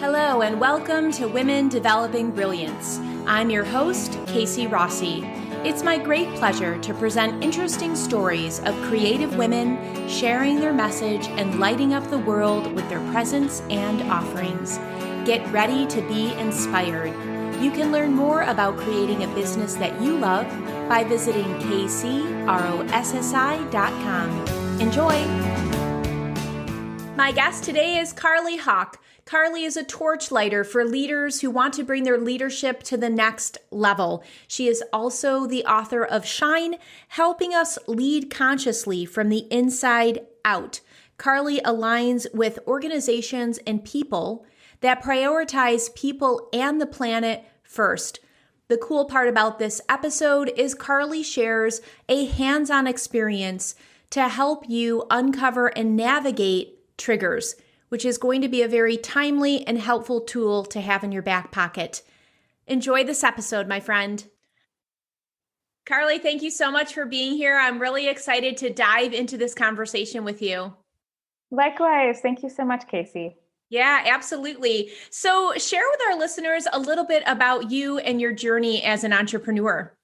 Hello and welcome to Women Developing Brilliance. I'm your host, Casey Rossi. It's my great pleasure to present interesting stories of creative women sharing their message and lighting up the world with their presence and offerings. Get ready to be inspired. You can learn more about creating a business that you love by visiting kcrossi.com. Enjoy! My guest today is Carley Hauck. Carley is a torchlighter for leaders who want to bring their leadership to the next level. She is also the author of Shine, helping us lead consciously from the inside out. Carley aligns with organizations and people that prioritize people and the planet first. The cool part about this episode is Carley shares a hands-on experience to help you uncover and navigate triggers, which is going to be a very timely and helpful tool to have in your back pocket. Enjoy this episode, my friend. Carley, thank you so much for being here. I'm really excited to dive into this conversation with you. Likewise. Thank you so much, Casey. Yeah, absolutely. So share with our listeners a little bit about you and your journey as an entrepreneur.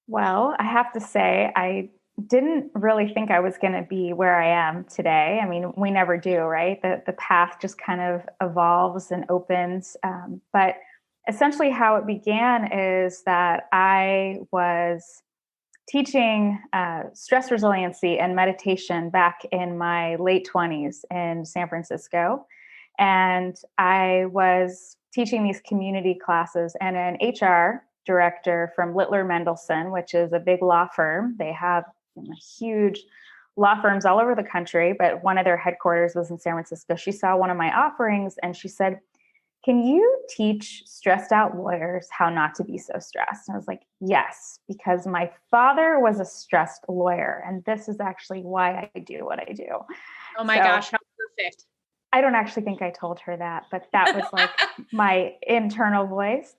Well, I have to say, I didn't really think I was going to be where I am today. I mean, we never do, right? The path just kind of evolves and opens. But essentially how it began is that I was teaching stress resiliency and meditation back in my late 20s in San Francisco. And I was teaching these community classes, and an HR director from Littler Mendelson, which is a big law firm. They have huge law firms all over the country, but one of their headquarters was in San Francisco. She saw one of my offerings and she said, "Can you teach stressed out lawyers how not to be so stressed?" And I was like, yes, because my father was a stressed lawyer. And this is actually why I do what I do. Oh my gosh, how perfect. I don't actually think I told her that, but that was like my internal voice.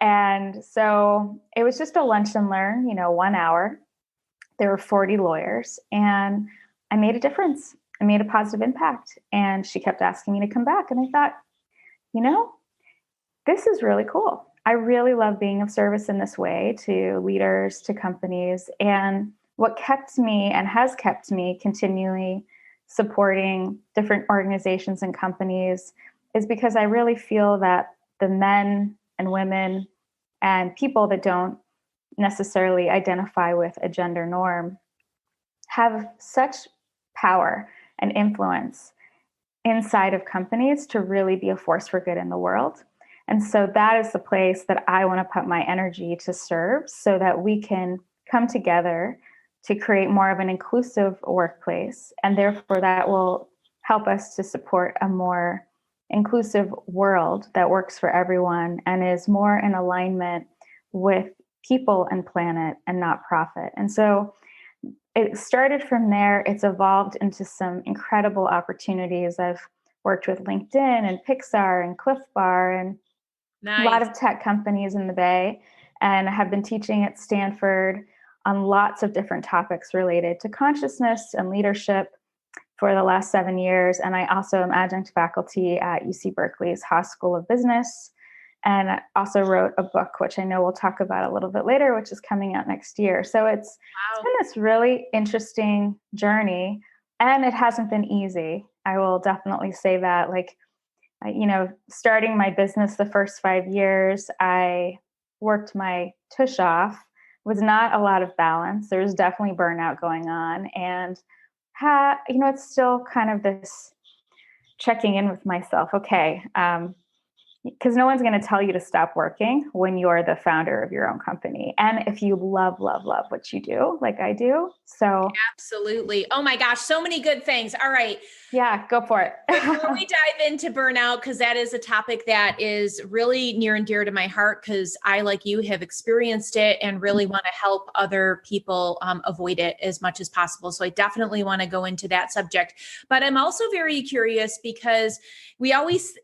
And so it was just a lunch and learn, 1 hour. There were 40 lawyers and I made a difference. I made a positive impact. And she kept asking me to come back. And I thought, this is really cool. I really love being of service in this way to leaders, to companies. And what kept me and has kept me continually supporting different organizations and companies is because I really feel that the men and women and people that don't necessarily identify with a gender norm have such power and influence inside of companies to really be a force for good in the world. And so that is the place that I want to put my energy to serve so that we can come together to create more of an inclusive workplace. And therefore that will help us to support a more inclusive world that works for everyone and is more in alignment with people and planet and not profit. And so it started from there. It's evolved into some incredible opportunities. I've worked with LinkedIn and Pixar and Cliff Bar and a lot of tech companies in the Bay, and have been teaching at Stanford on lots of different topics related to consciousness and leadership for the last 7 years. And I also am adjunct faculty at UC Berkeley's Haas School of Business. And I also wrote a book, which I know we'll talk about a little bit later, which is coming out next year. So it's been this really interesting journey, and it hasn't been easy. I will definitely say that. Starting my business the first 5 years, I worked my tush off, was not a lot of balance. There was definitely burnout going on. And, it's still kind of this checking in with myself. Okay, because no one's going to tell you to stop working when you're the founder of your own company. And if you love what you do, like I do. So absolutely. Oh my gosh. So many good things. All right. Yeah, go for it. Before we dive into burnout, because that is a topic that is really near and dear to my heart, because I, like you, have experienced it and really want to help other people avoid it as much as possible. So I definitely want to go into that subject. But I'm also very curious because we always,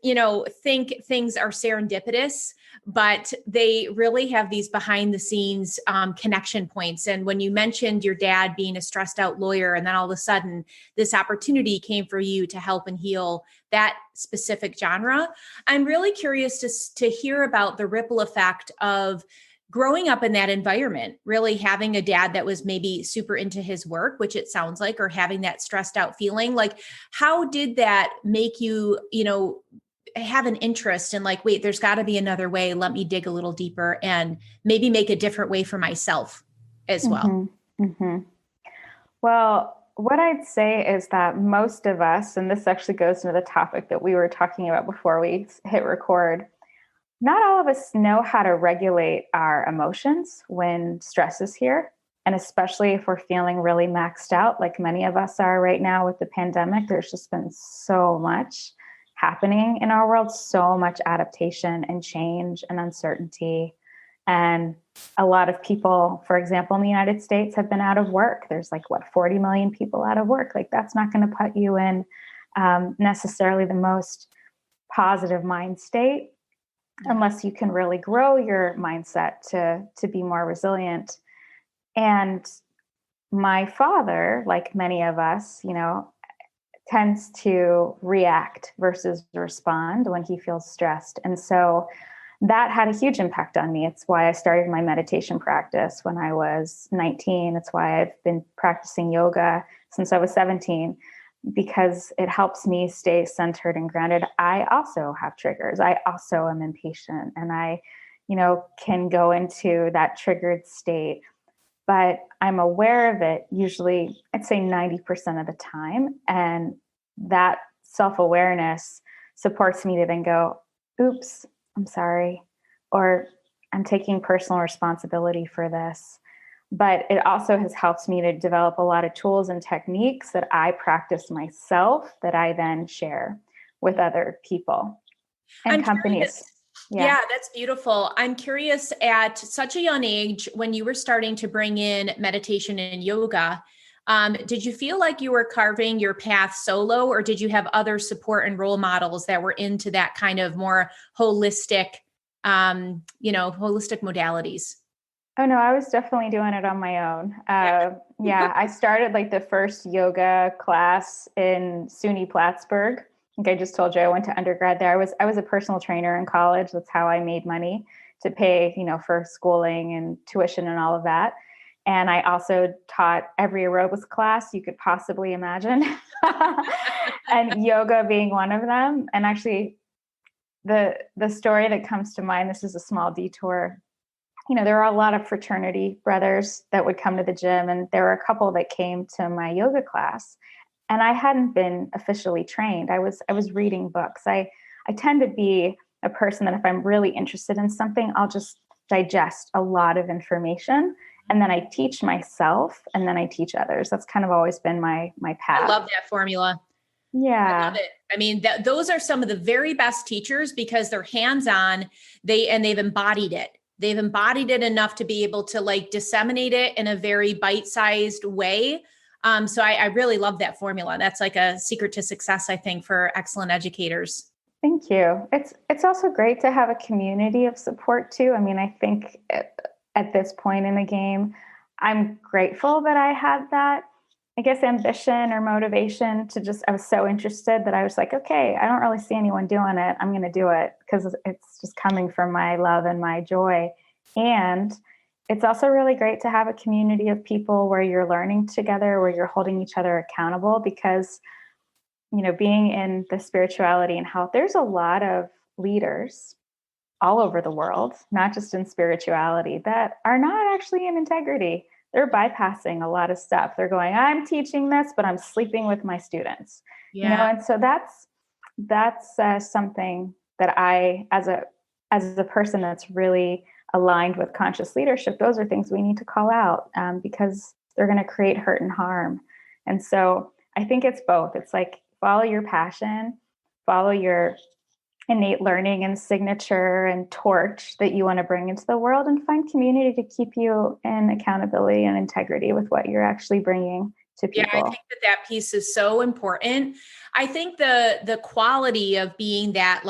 think things things are serendipitous, but they really have these behind the scenes connection points. And when you mentioned your dad being a stressed out lawyer, and then all of a sudden this opportunity came for you to help and heal that specific genre, I'm really curious to hear about the ripple effect of growing up in that environment, really having a dad that was maybe super into his work, which it sounds like, or having that stressed out feeling. Like, how did that make you, have an interest in like, wait, there's got to be another way. Let me dig a little deeper and maybe make a different way for myself as well. Mm-hmm. Mm-hmm. Well, what I'd say is that most of us, and this actually goes into the topic that we were talking about before we hit record, not all of us know how to regulate our emotions when stress is here. And especially if we're feeling really maxed out, like many of us are right now with the pandemic, there's just been so much happening in our world, so much adaptation and change and uncertainty. And a lot of people, for example, in the United States have been out of work. There's 40 million people out of work. Like that's not going to put you in necessarily the most positive mind state unless you can really grow your mindset to be more resilient. And my father, like many of us, tends to react versus respond when he feels stressed. And so that had a huge impact on me. It's why I started my meditation practice when I was 19. It's why I've been practicing yoga since I was 17, because it helps me stay centered and grounded. I also have triggers. I also am impatient, and I, can go into that triggered state, but I'm aware of it usually, I'd say 90% of the time. And that self-awareness supports me to then go, oops, I'm sorry, or I'm taking personal responsibility for this. But it also has helped me to develop a lot of tools and techniques that I practice myself that I then share with other people and companies. Yeah, that's beautiful. I'm curious, at such a young age, when you were starting to bring in meditation and yoga, did you feel like you were carving your path solo, or did you have other support and role models that were into that kind of more holistic, holistic modalities? Oh no, I was definitely doing it on my own. Yeah, I started the first yoga class in SUNY Plattsburgh. I think I just told you I went to undergrad there. I was a personal trainer in college. That's how I made money to pay, for schooling and tuition and all of that. And I also taught every aerobics class you could possibly imagine, and yoga being one of them. And actually, the story that comes to mind, this is a small detour. There are a lot of fraternity brothers that would come to the gym, and there were a couple that came to my yoga class, and I hadn't been officially trained. I was reading books. I tend to be a person that if I'm really interested in something, I'll just digest a lot of information, and then I teach myself, and then I teach others. That's kind of always been my path. I love that formula. Yeah. I love it. I mean, those are some of the very best teachers because they're hands-on, they've embodied it. They've embodied it enough to be able to disseminate it in a very bite-sized way. So I really love that formula. That's like a secret to success, I think, for excellent educators. Thank you. It's also great to have a community of support too. I mean, I think at this point in the game, I'm grateful that I had that, I guess, ambition or motivation I was so interested that I was like, okay, I don't really see anyone doing it. I'm going to do it because it's just coming from my love and my joy. And it's also really great to have a community of people where you're learning together, where you're holding each other accountable, because, being in the spirituality and health, there's a lot of leaders all over the world, not just in spirituality, that are not actually in integrity. They're bypassing a lot of stuff. They're going, I'm teaching this, but I'm sleeping with my students. Yeah. And so that's something that I, as a person that's really aligned with conscious leadership, those are things we need to call out because they're going to create hurt and harm. And so I think it's both. It's follow your passion, follow your innate learning and signature and torch that you want to bring into the world, and find community to keep you in accountability and integrity with what you're actually bringing to people. Yeah, I think that piece is so important. I think the quality of being that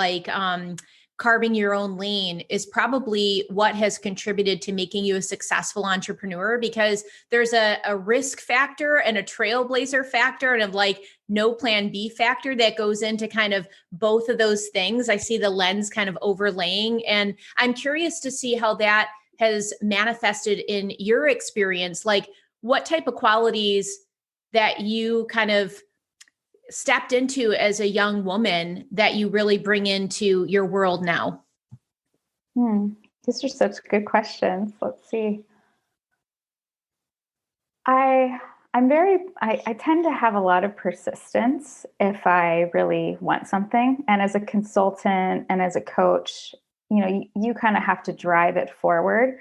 carving your own lane is probably what has contributed to making you a successful entrepreneur, because there's a risk factor and a trailblazer factor and of like no plan B factor that goes into kind of both of those things. I see the lens kind of overlaying, and I'm curious to see how that has manifested in your experience. Like what type of qualities that you kind of stepped into as a young woman that you really bring into your world now? These are such good questions. Let's see. I tend to have a lot of persistence if I really want something. And as a consultant and as a coach, you kind of have to drive it forward.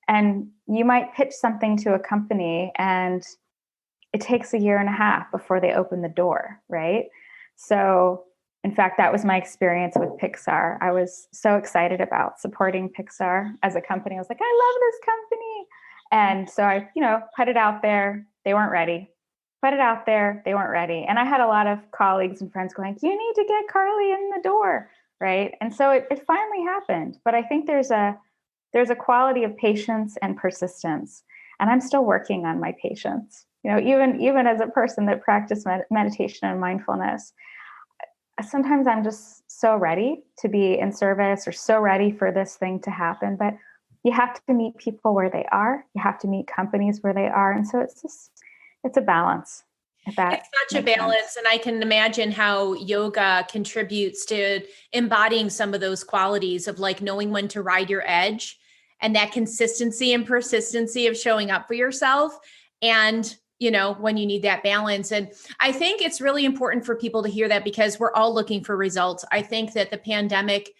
And you might pitch something to a company and it takes a year and a half before they open the door, right? So, in fact, that was my experience with Pixar. I was so excited about supporting Pixar as a company. I was like, I love this company. And so I, put it out there. They weren't ready. Put it out there. They weren't ready. And I had a lot of colleagues and friends going, you need to get Carley in the door, right? And so it finally happened. But I think there's a quality of patience and persistence. And I'm still working on my patience. Even as a person that practiced meditation and mindfulness, sometimes I'm just so ready to be in service or so ready for this thing to happen. But you have to meet people where they are. You have to meet companies where they are. And so it's a balance. It's such a balance. Sense. And I can imagine how yoga contributes to embodying some of those qualities of like knowing when to ride your edge and that consistency and persistency of showing up for yourself. And when you need that balance. And I think it's really important for people to hear that because we're all looking for results. I think that the pandemic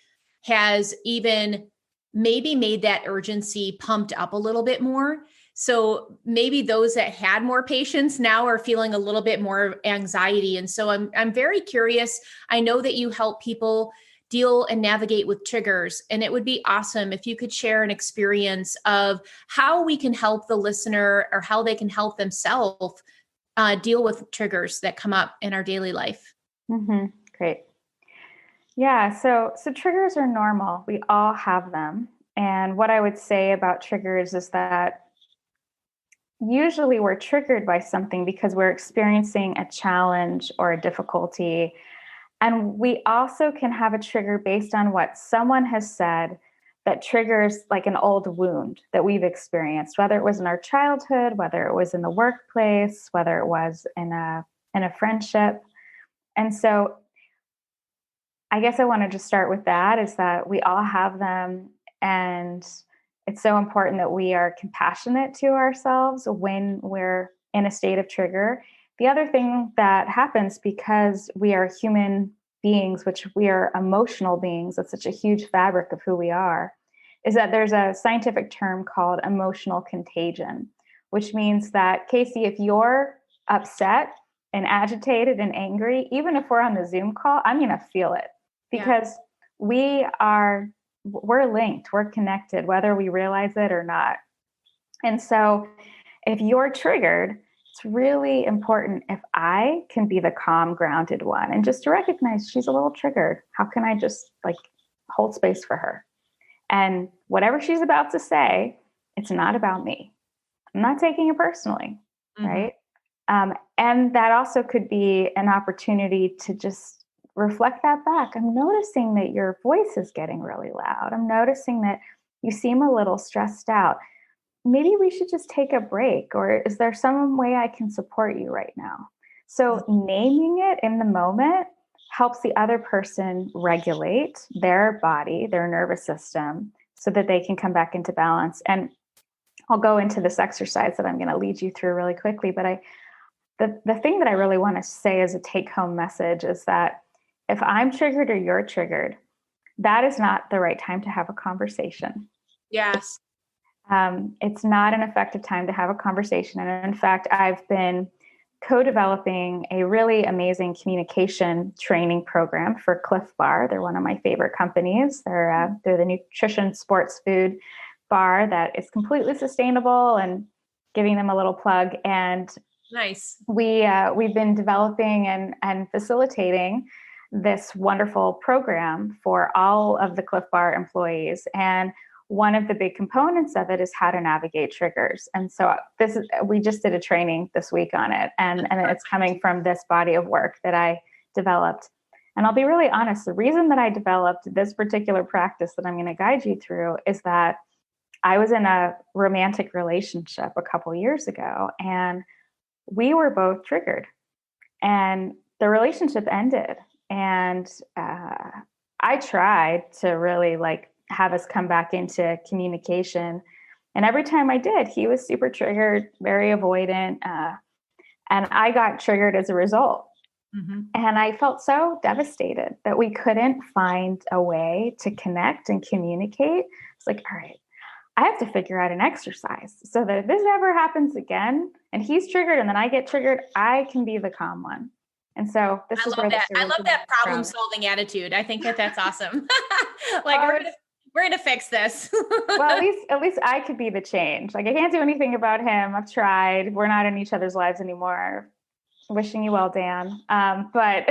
has even maybe made that urgency pumped up a little bit more. So maybe those that had more patience now are feeling a little bit more anxiety. And so I'm very curious. I know that you help people deal and navigate with triggers. And it would be awesome if you could share an experience of how we can help the listener or how they can help themselves deal with triggers that come up in our daily life. Mm-hmm. Great. Yeah. So triggers are normal. We all have them. And what I would say about triggers is that usually we're triggered by something because we're experiencing a challenge or a difficulty. And we also can have a trigger based on what someone has said that triggers like an old wound that we've experienced, whether it was in our childhood, whether it was in the workplace, whether it was in a friendship. And so I guess I want to just start with that, is that we all have them. And it's so important that we are compassionate to ourselves when we're in a state of trigger. The other thing that happens, because we are human beings, which we are emotional beings, that's such a huge fabric of who we are, is that there's a scientific term called emotional contagion, which means that, Casey, if you're upset and agitated and angry, even if we're on the Zoom call, I'm going to feel it because we're linked, we're connected, whether we realize it or not. And so if you're triggered, it's really important if I can be the calm, grounded one and just to recognize she's a little triggered. How can I just hold space for her? And whatever she's about to say, it's not about me. I'm not taking it personally, right? And that also could be an opportunity to just reflect that back. I'm noticing that your voice is getting really loud. I'm noticing that you seem a little stressed out. Maybe we should just take a break, or is there some way I can support you right now? So naming it in the moment helps the other person regulate their body, their nervous system, so that they can come back into balance. And I'll go into this exercise that I'm going to lead you through really quickly. But the thing that I really want to say as a take-home message is that if I'm triggered or you're triggered, that is not the right time to have a conversation. Yes. It's not an effective time to have a conversation. And in fact, I've been co-developing a really amazing communication training program for Cliff Bar. They're one of my favorite companies. They're the nutrition sports food bar that is completely sustainable, and giving them a little plug. And nice. We've been developing and facilitating this wonderful program for all of the Cliff Bar employees. And one of the big components of it is how to navigate triggers. And so we just did a training this week on it. And it's coming from this body of work that I developed. And I'll be really honest, the reason that I developed this particular practice that I'm going to guide you through is that I was in a romantic relationship a couple years ago, and we were both triggered. And the relationship ended. And I tried to really have us come back into communication. And every time I did, he was super triggered, very avoidant. And I got triggered as a result. Mm-hmm. And I felt so devastated that we couldn't find a way to connect and communicate. It's like, all right, I have to figure out an exercise so that if this ever happens again and he's triggered and then I get triggered, I can be the calm one. And so this is where I love that problem solving attitude. I think that's awesome. We're gonna fix this. Well, at least I could be the change. I can't do anything about him. I've tried. We're not in each other's lives anymore. Wishing you well, Dan. But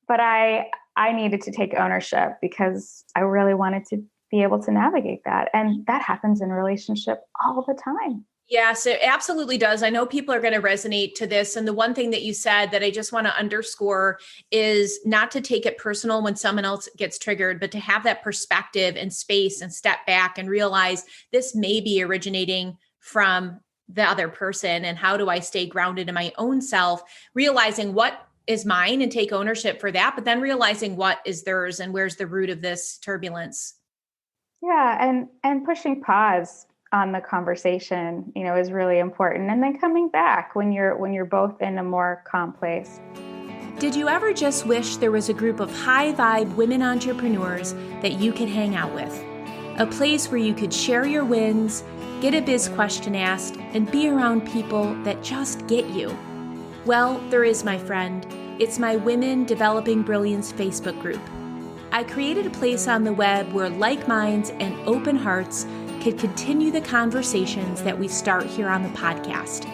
I needed to take ownership because I really wanted to be able to navigate that. And that happens in a relationship all the time. Yes, it absolutely does. I know people are going to resonate to this. And the one thing that you said that I just want to underscore is not to take it personal when someone else gets triggered, but to have that perspective and space and step back and realize this may be originating from the other person. And how do I stay grounded in my own self, realizing what is mine and take ownership for that, but then realizing what is theirs and where's the root of this turbulence. Yeah. And pushing pause on the conversation, is really important. And then coming back when you're both in a more calm place. Did you ever just wish there was a group of high vibe women entrepreneurs that you could hang out with? A place where you could share your wins, get a biz question asked, and be around people that just get you? Well, there is, my friend. It's my Women Developing Brilliance Facebook group. I created a place on the web where like minds and open hearts could continue the conversations that we start here on the podcast.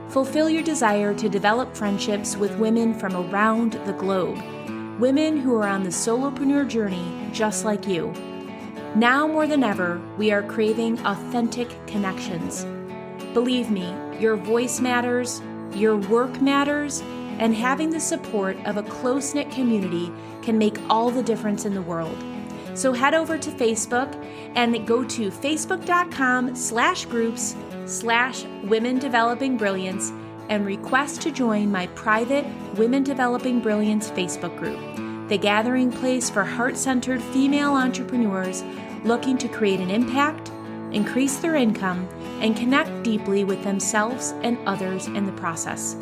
Fulfill your desire to develop friendships with women from around the globe, women who are on the solopreneur journey just like you. Now more than ever, we are craving authentic connections. Believe me, your voice matters, your work matters, and having the support of a close-knit community can make all the difference in the world. So head over to Facebook and go to facebook.com/groups/Women Developing Brilliance and request to join my private Women Developing Brilliance Facebook group, the gathering place for heart-centered female entrepreneurs looking to create an impact, increase their income, and connect deeply with themselves and others in the process.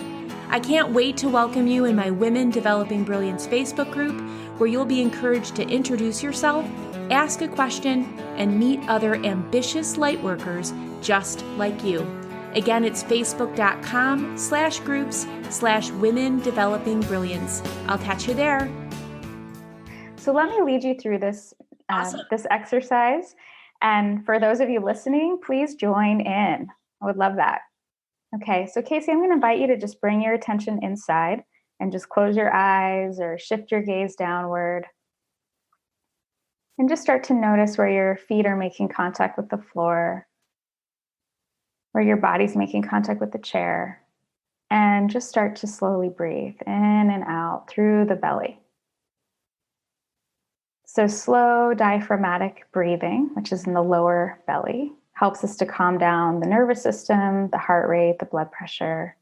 I can't wait to welcome you in my Women Developing Brilliance Facebook group, where you'll be encouraged to introduce yourself, ask a question, and meet other ambitious lightworkers just like you. Again, it's facebook.com/groups/Women Developing Brilliance. I'll catch you there. So let me lead you through this, Awesome. This exercise. And for those of you listening, please join in. I would love that. Okay, so Casey, I'm going to invite you to just bring your attention inside and just close your eyes or shift your gaze downward. And just start to notice where your feet are making contact with the floor, where your body's making contact with the chair. And just start to slowly breathe in and out through the belly. So slow diaphragmatic breathing, which is in the lower belly, helps us to calm down the nervous system, the heart rate, the blood pressure.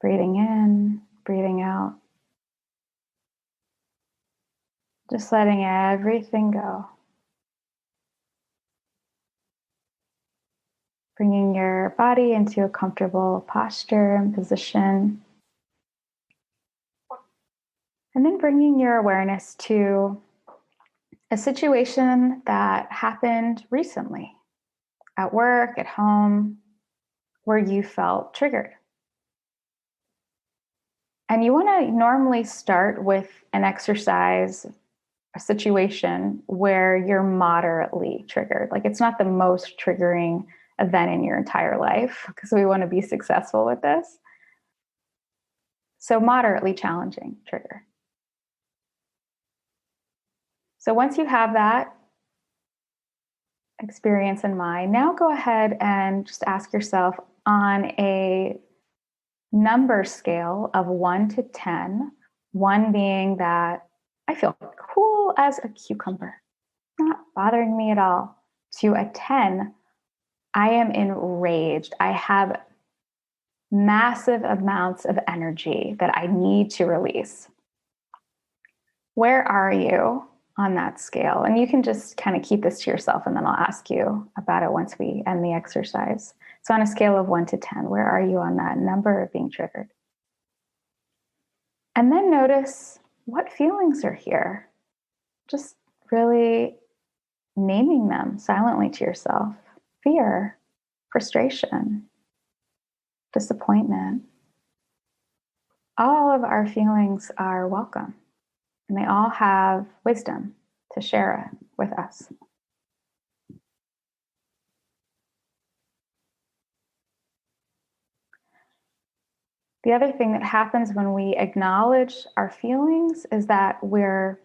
Breathing in, breathing out. Just letting everything go. Bringing your body into a comfortable posture and position. And then bringing your awareness to a situation that happened recently at work, at home, where you felt triggered. And you want to normally start with an exercise, a situation where you're moderately triggered. Like it's not the most triggering event in your entire life because we want to be successful with this. So moderately challenging trigger. So once you have that experience in mind, now go ahead and just ask yourself on a number scale of 1 to 10, 1 being that I feel cool as a cucumber, not bothering me at all, to a 10, I am enraged. I have massive amounts of energy that I need to release. Where are you on that scale? And you can just kind of keep this to yourself, and then I'll ask you about it once we end the exercise. So on a scale of 1 to 10, where are you on that number of being triggered? And then notice what feelings are here. Just really naming them silently to yourself. Fear, frustration, disappointment. All of our feelings are welcome, and they all have wisdom to share it with us. The other thing that happens when we acknowledge our feelings is that we're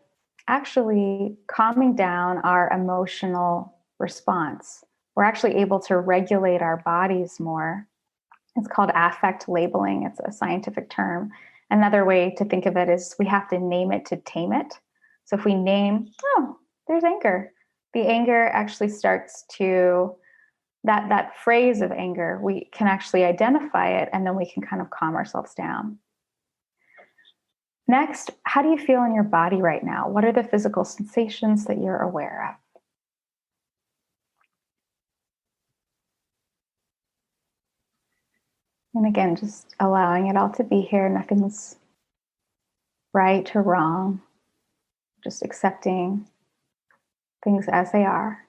actually calming down our emotional response. We're actually able to regulate our bodies more. It's called affect labeling. It's a scientific term. Another way to think of it is we have to name it to tame it. So if we name, oh, there's anger, the anger actually starts to, that phrase of anger, we can actually identify it, and then we can kind of calm ourselves down. Next, how do you feel in your body right now? What are the physical sensations that you're aware of? And again, just allowing it all to be here. Nothing's right or wrong. Just accepting things as they are.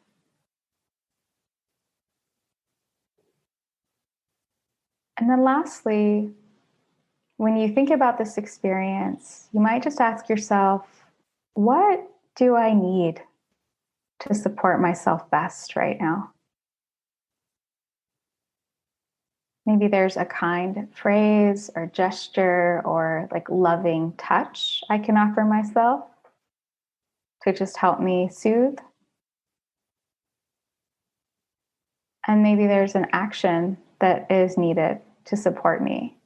And then lastly, when you think about this experience, you might just ask yourself, what do I need to support myself best right now? Maybe there's a kind phrase or gesture or like loving touch I can offer myself to just help me soothe. And maybe there's an action that is needed to support me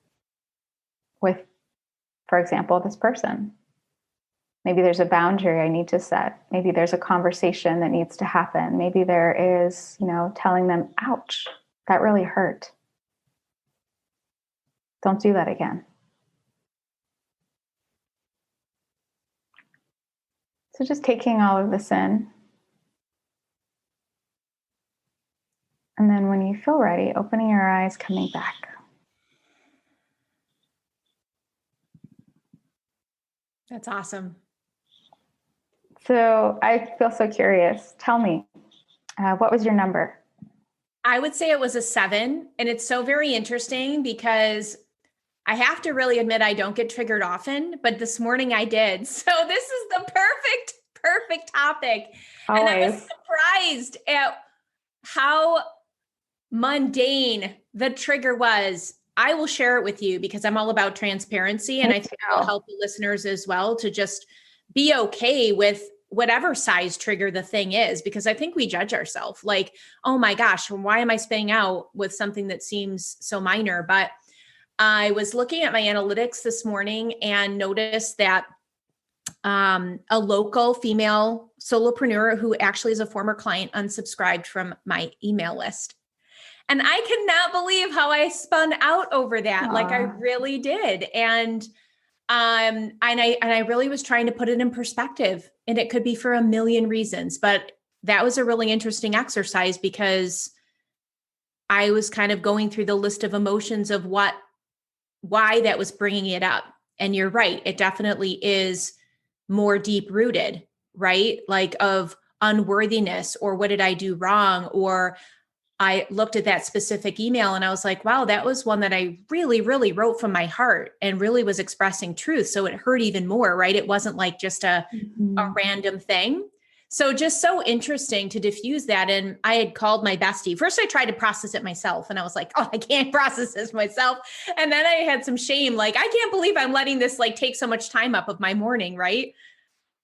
with, for example, this person. Maybe there's a boundary I need to set. Maybe there's a conversation that needs to happen. Maybe there is, telling them, ouch, that really hurt. Don't do that again. So just taking all of this in. And then when you feel ready, opening your eyes, coming back. That's awesome. So I feel so curious. Tell me, what was your number? I would say it was a 7. And it's so very interesting because I have to really admit I don't get triggered often, but this morning I did. So this is the perfect topic. Always. And I was surprised at how mundane the trigger was. I will share it with you because I'm all about transparency, and I think it will help the listeners as well to just be okay with whatever size trigger the thing is, because I think we judge ourselves like, oh my gosh, why am I spinning out with something that seems so minor? But I was looking at my analytics this morning and noticed that a local female solopreneur who actually is a former client unsubscribed from my email list. And I cannot believe how I spun out over that. Aww. Like I really did. And I really was trying to put it in perspective, and it could be for a million reasons, but that was a really interesting exercise because I was kind of going through the list of emotions of why that was bringing it up. And you're right. It definitely is more deep rooted, right? Like of unworthiness, or what did I do wrong? Or I looked at that specific email and I was like, wow, that was one that I really, really wrote from my heart and really was expressing truth. So it hurt even more, right? It wasn't like just a random thing. So just so interesting to diffuse that. And I had called my bestie. First, I tried to process it myself and I was like, oh, I can't process this myself. And then I had some shame. Like, I can't believe I'm letting this like take so much time up of my morning. Right.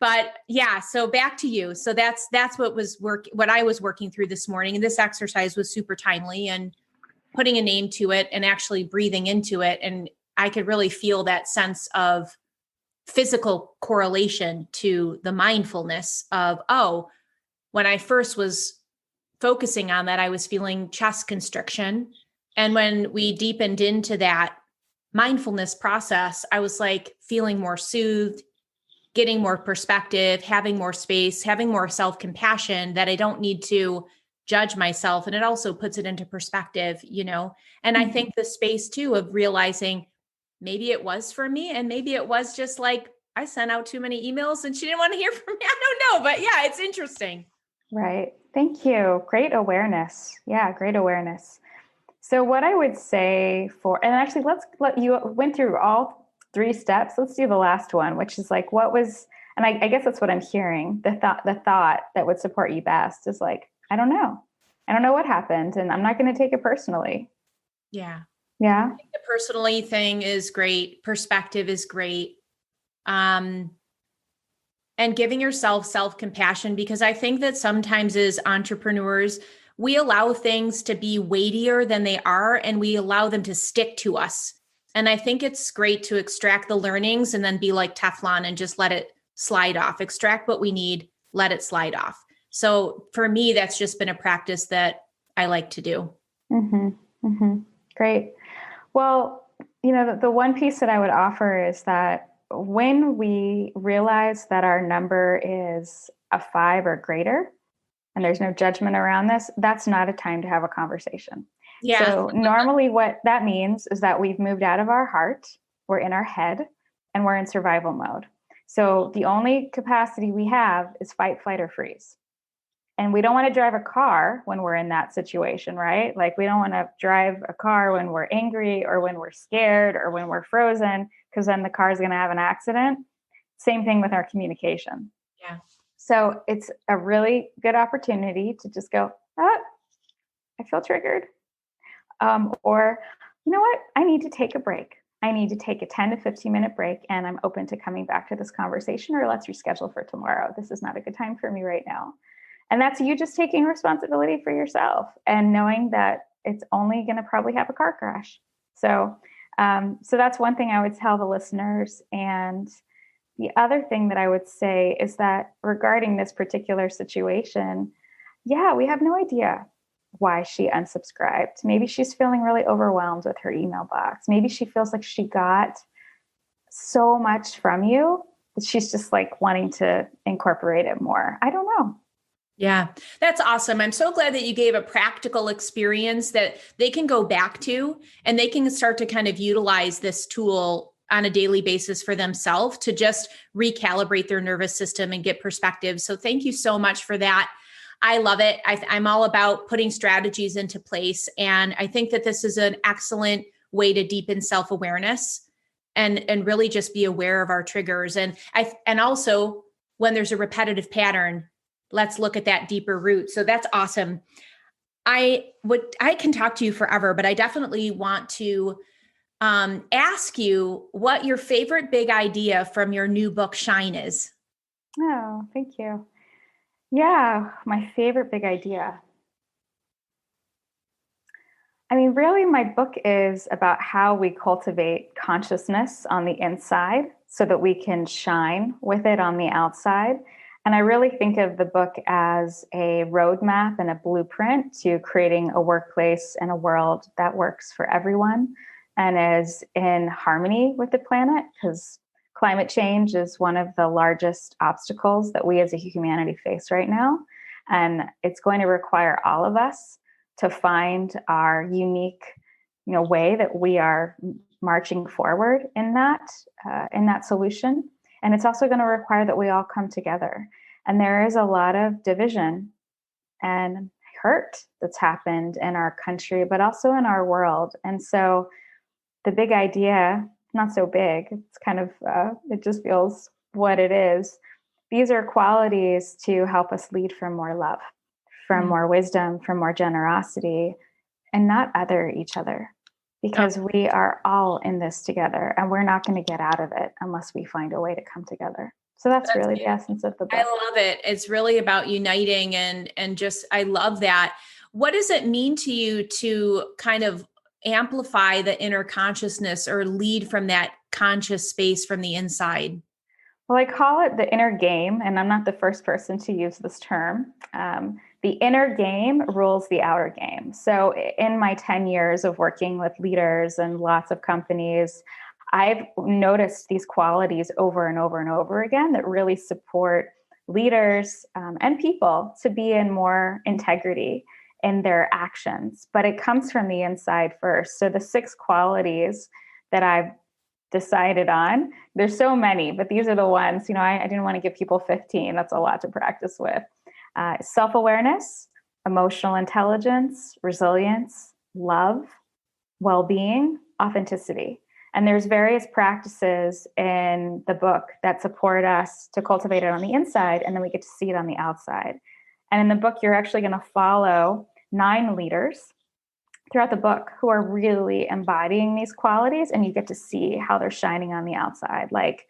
But yeah, so back to you. So that's what I was working through this morning. And this exercise was super timely and putting a name to it and actually breathing into it. And I could really feel that sense of physical correlation to the mindfulness of, oh, when I first was focusing on that, I was feeling chest constriction. And when we deepened into that mindfulness process, I was like feeling more soothed, getting more perspective, having more space, having more self-compassion that I don't need to judge myself. And it also puts it into perspective, you know? And I think the space too of realizing maybe it was for me and maybe it was just like, I sent out too many emails and she didn't want to hear from me. I don't know, but yeah, it's interesting. Right. Thank you. Great awareness. Yeah, great awareness. So what I would say and actually you went through all 3 steps. Let's do the last one, which is like, and I guess that's what I'm hearing. The thought that would support you best is like, I don't know. I don't know what happened and I'm not going to take it personally. Yeah. Yeah. I think the personally thing is great. Perspective is great. And giving yourself self-compassion, because I think that sometimes as entrepreneurs, we allow things to be weightier than they are, and we allow them to stick to us. And I think it's great to extract the learnings and then be like Teflon and just let it slide off. Extract what we need, let it slide off. So for me, that's just been a practice that I like to do. Mm-hmm. Mm-hmm. Great. Well, the one piece that I would offer is that when we realize that our number is a 5 or greater, and there's no judgment around this, that's not a time to have a conversation. Yeah. So normally what that means is that we've moved out of our heart, we're in our head, and we're in survival mode. So the only capacity we have is fight, flight, or freeze. And we don't want to drive a car when we're in that situation, right? Like we don't want to drive a car when we're angry or when we're scared or when we're frozen, because then the car is going to have an accident. Same thing with our communication. Yeah. So it's a really good opportunity to just go, I feel triggered. Or, you know what? I need to take a break. I need to take a 10 to 15-minute break, and I'm open to coming back to this conversation, or let's reschedule for tomorrow. This is not a good time for me right now. And that's you just taking responsibility for yourself and knowing that it's only going to probably have a car crash. So that's one thing I would tell the listeners. And the other thing that I would say is that regarding this particular situation, yeah, we have no idea why she unsubscribed. Maybe she's feeling really overwhelmed with her email box. Maybe she feels like she got so much from you that she's just like wanting to incorporate it more. I don't know. Yeah, that's awesome. I'm so glad that you gave a practical experience that they can go back to and they can start to kind of utilize this tool on a daily basis for themselves to just recalibrate their nervous system and get perspective. So thank you so much for that. I love it. I'm all about putting strategies into place. And I think that this is an excellent way to deepen self-awareness and really just be aware of our triggers. And also when there's a repetitive pattern, let's look at that deeper root. So that's awesome. I can talk to you forever, but I definitely want to ask you what your favorite big idea from your new book, Shine, is. Oh, thank you. Yeah, my favorite big idea. I mean, really, my book is about how we cultivate consciousness on the inside so that we can shine with it on the outside. And I really think of the book as a roadmap and a blueprint to creating a workplace and a world that works for everyone and is in harmony with the planet, because climate change is one of the largest obstacles that we as a humanity face right now. And it's going to require all of us to find our unique, way that we are marching forward in that solution. And it's also going to require that we all come together. And there is a lot of division and hurt that's happened in our country, but also in our world. And so the big idea, not so big, it's kind of, it just feels what it is. these are qualities to help us lead from more love, from more wisdom, from more generosity, and not other each other, because we are all in this together and we're not going to get out of it unless we find a way to come together. So that's really the essence of the book. I love it. It's really about uniting and just, I love that. What does it mean to you to kind of amplify the inner consciousness or lead from that conscious space from the inside? Well, I call it the inner game, and I'm not the first person to use this term. The inner game rules the outer game. So in my 10 years of working with leaders and lots of companies, I've noticed these qualities over and over and over again that really support leaders and people to be in more integrity in their actions. But it comes from the inside first. So the 6 qualities that I've decided on, there's so many, but these are the ones, I didn't want to give people 15. That's a lot to practice with. Self-awareness, emotional intelligence, resilience, love, well-being, authenticity. And there's various practices in the book that support us to cultivate it on the inside, and then we get to see it on the outside. And in the book, you're actually going to follow 9 leaders throughout the book who are really embodying these qualities, and you get to see how they're shining on the outside. Like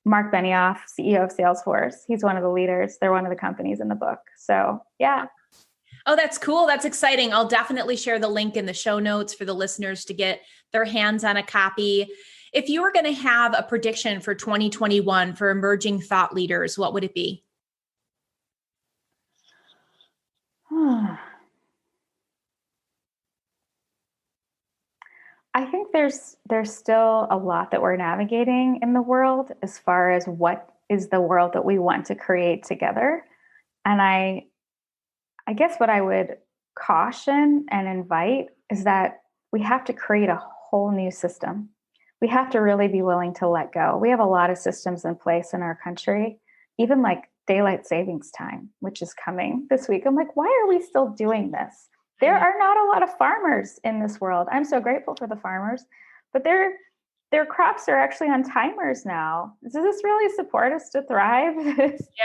Mark Benioff, CEO of Salesforce, he's one of the leaders. They're one of the companies in the book. So yeah. Oh, that's cool. That's exciting. I'll definitely share the link in the show notes for the listeners to get their hands on a copy. If you were going to have a prediction for 2021 for emerging thought leaders, what would it be? I think there's still a lot that we're navigating in the world as far as what is the world that we want to create together. And I guess what I would caution and invite is that we have to create a whole new system. We have to really be willing to let go. We have a lot of systems in place in our country, even like daylight savings time, which is coming this week. I'm like, why are we still doing this? There are not a lot of farmers in this world. I'm so grateful for the farmers, but their crops are actually on timers now. Does this really support us to thrive?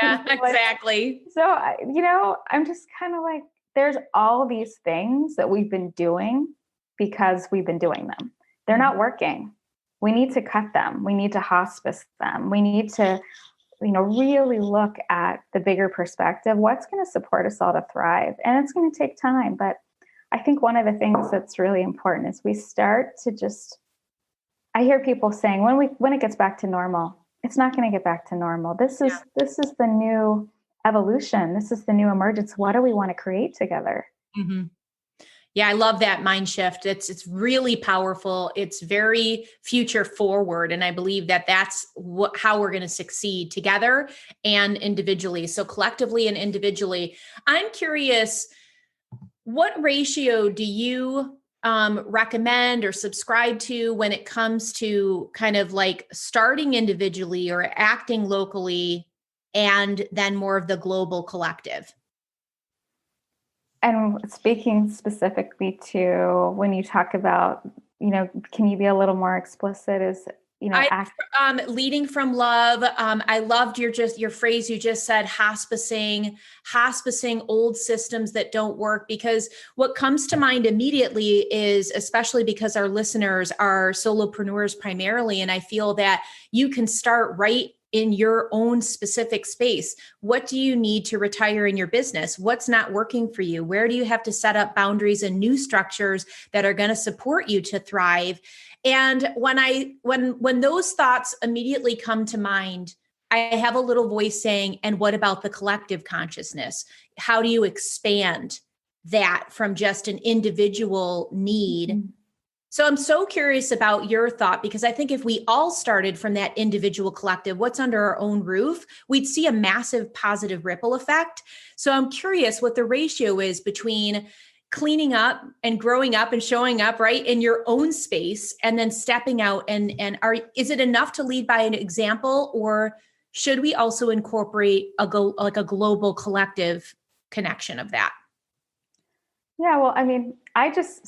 Yeah, exactly. So, I'm just kind of like, there's all these things that we've been doing because we've been doing them. They're not working. We need to cut them. We need to hospice them. We need to, really look at the bigger perspective. What's going to support us all to thrive? And it's going to take time. But I think one of the things that's really important is we start to I hear people saying when it gets back to normal, it's not going to get back to normal. This is the new evolution. This is the new emergence. What do we want to create together? Mm-hmm. Yeah, I love that mind shift. It's really powerful. It's very future forward. And I believe that that's how we're going to succeed together and individually. So collectively and individually. I'm curious, what ratio do you recommend or subscribe to when it comes to kind of like starting individually or acting locally and then more of the global collective? And speaking specifically to when you talk about, can you be a little more explicit? Leading from love. I loved your phrase. You just said hospicing old systems that don't work, because what comes to mind immediately is, especially because our listeners are solopreneurs primarily. And I feel that you can start right in your own specific space. What do you need to retire in your business? What's not working for you? Where do you have to set up boundaries and new structures that are going to support you to thrive? And when those thoughts immediately come to mind, I have a little voice saying, and what about the collective consciousness? How do you expand that from just an individual need? Mm-hmm. So I'm so curious about your thought, because I think if we all started from that individual collective, what's under our own roof, we'd see a massive positive ripple effect. So I'm curious what the ratio is between cleaning up and growing up and showing up right in your own space and then stepping out is it enough to lead by an example, or should we also incorporate a global collective connection of that? Yeah, well, I mean, I'll just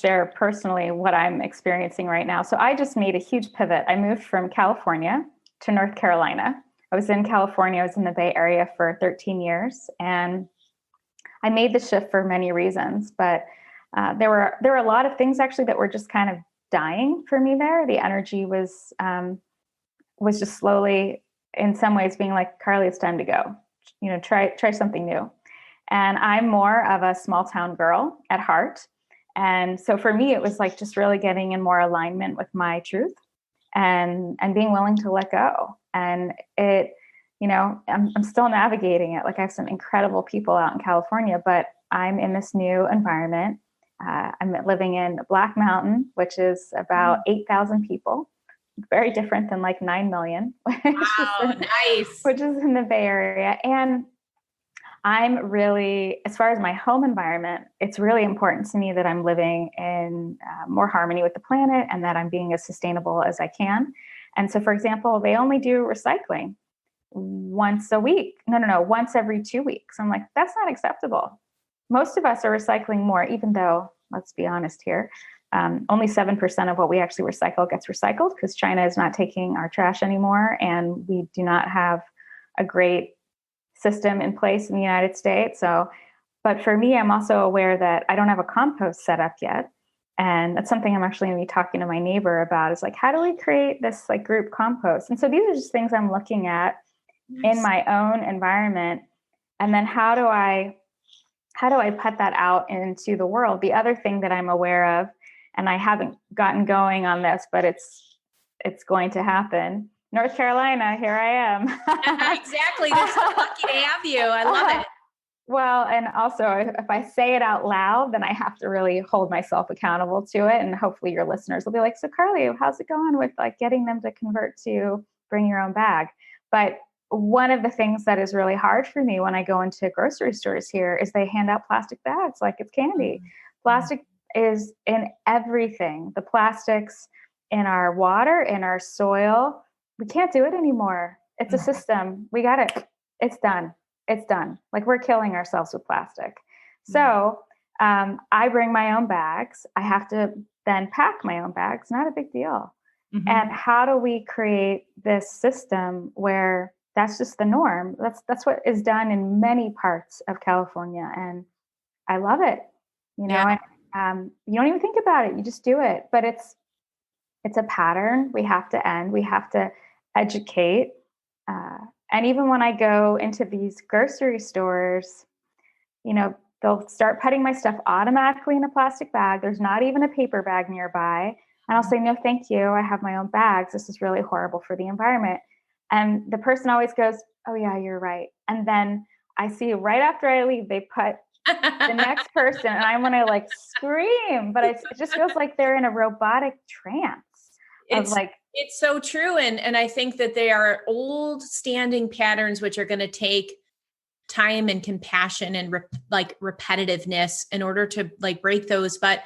share personally what I'm experiencing right now. So I just made a huge pivot. I moved from California to North Carolina. I was in California. I was in the Bay Area for 13 years, and I made the shift for many reasons. But there were a lot of things actually that were just kind of dying for me there. The energy was just slowly, in some ways, being like, Carley, it's time to go. Try something new. And I'm more of a small town girl at heart. And so for me, it was like just really getting in more alignment with my truth and being willing to let go. And I'm still navigating it. Like I have some incredible people out in California, but I'm in this new environment. I'm living in Black Mountain, which is about 8,000 people. Very different than like 9 million, Nice. which is in the Bay Area. And I'm really, as far as my home environment, it's really important to me that I'm living in more harmony with the planet and that I'm being as sustainable as I can. And so, for example, they only do recycling once a week. No, once every 2 weeks. I'm like, that's not acceptable. Most of us are recycling more, even though, let's be honest here, only 7% of what we actually recycle gets recycled because China is not taking our trash anymore. And we do not have a great system in place in the United States. But for me, I'm also aware that I don't have a compost set up yet. And that's something I'm actually going to be talking to my neighbor about, is like, how do we create this like group compost? And so these are just things I'm looking at in my own environment. And then how do I put that out into the world? The other thing that I'm aware of, and I haven't gotten going on this, but it's going to happen. North Carolina, here I am. Exactly. They're so lucky to have you. I love it. Well, and also if I say it out loud, then I have to really hold myself accountable to it. And hopefully your listeners will be like, so Carley, how's it going with like getting them to convert to bring your own bag? But one of the things that is really hard for me when I go into grocery stores here is they hand out plastic bags like it's candy. Plastic is in everything. The plastics in our water, in our soil. We can't do it anymore. It's a system. We got it. It's done. It's done. Like we're killing ourselves with plastic. So I bring my own bags. I have to then pack my own bags. Not a big deal. Mm-hmm. And how do we create this system where that's just the norm? That's what is done in many parts of California. And I love it. And you don't even think about it. You just do it. But it's a pattern we have to end. We have to educate. And even when I go into these grocery stores, they'll start putting my stuff automatically in a plastic bag. There's not even a paper bag nearby. And I'll say, no, thank you. I have my own bags. This is really horrible for the environment. And the person always goes, oh yeah, you're right. And then I see right after I leave, they put the next person and I want to like scream, but it just feels like they're in a robotic trance. It's so true. And I think that they are old standing patterns, which are going to take time and compassion and repetitiveness in order to like break those. But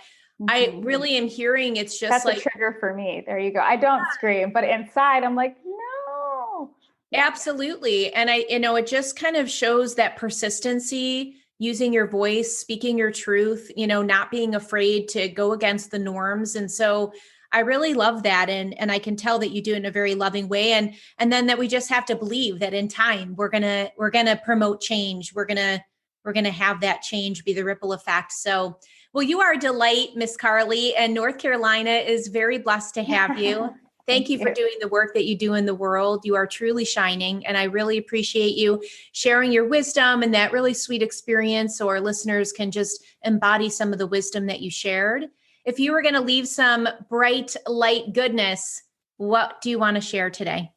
I really am hearing it's just that's like a trigger for me. There you go. I don't scream, but inside I'm like, no. Absolutely. And it just kind of shows that persistency, using your voice, speaking your truth, not being afraid to go against the norms. And so I really love that. And I can tell that you do it in a very loving way. And then that we just have to believe that in time, we're going to promote change. We're going to have that change be the ripple effect. So, well, you are a delight, Miss Carley, and North Carolina is very blessed to have you. Thank you for doing the work that you do in the world. You are truly shining. And I really appreciate you sharing your wisdom and that really sweet experience, so our listeners can just embody some of the wisdom that you shared. If you were going to leave some bright light goodness, what do you want to share today?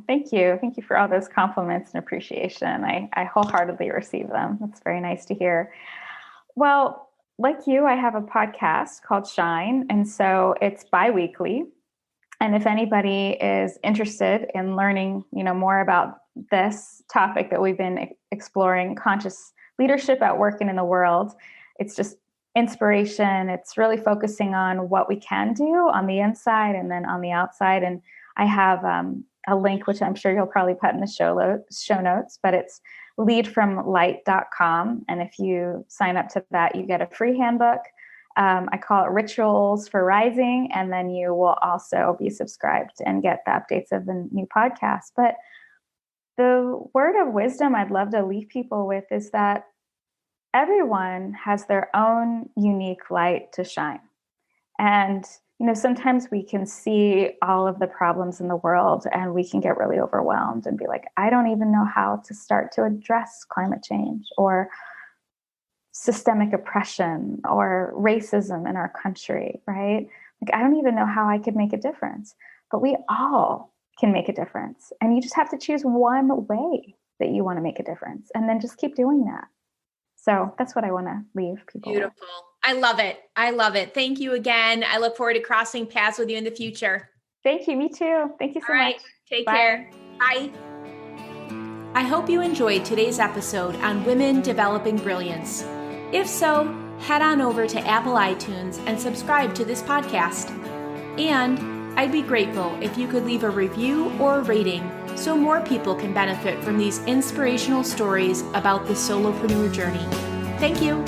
Thank you. Thank you for all those compliments and appreciation. I wholeheartedly receive them. That's very nice to hear. Well, like you, I have a podcast called Shine. And so it's bi-weekly. And if anybody is interested in learning, more about this topic that we've been exploring, conscious leadership at work and in the world, it's just inspiration. It's really focusing on what we can do on the inside and then on the outside. And I have a link, which I'm sure you'll probably put in the show notes, but it's leadfromlight.com. And if you sign up to that, you get a free handbook. I call it Rituals for Rising. And then you will also be subscribed and get the updates of the new podcast. But The word of wisdom I'd love to leave people with is that everyone has their own unique light to shine. And, sometimes we can see all of the problems in the world and we can get really overwhelmed and be like, I don't even know how to start to address climate change or systemic oppression or racism in our country, right? Like, I don't even know how I could make a difference. But we all can make a difference. And you just have to choose one way that you want to make a difference and then just keep doing that. So that's what I want to leave people Beautiful. with. I love it. I love it. Thank you again. I look forward to crossing paths with you in the future. Thank you. Me too. Thank you so much. Take Bye. care. Bye. I hope you enjoyed today's episode on women developing brilliance. If so, head on over to Apple iTunes and subscribe to this podcast. And I'd be grateful if you could leave a review or a rating so more people can benefit from these inspirational stories about the solopreneur journey. Thank you.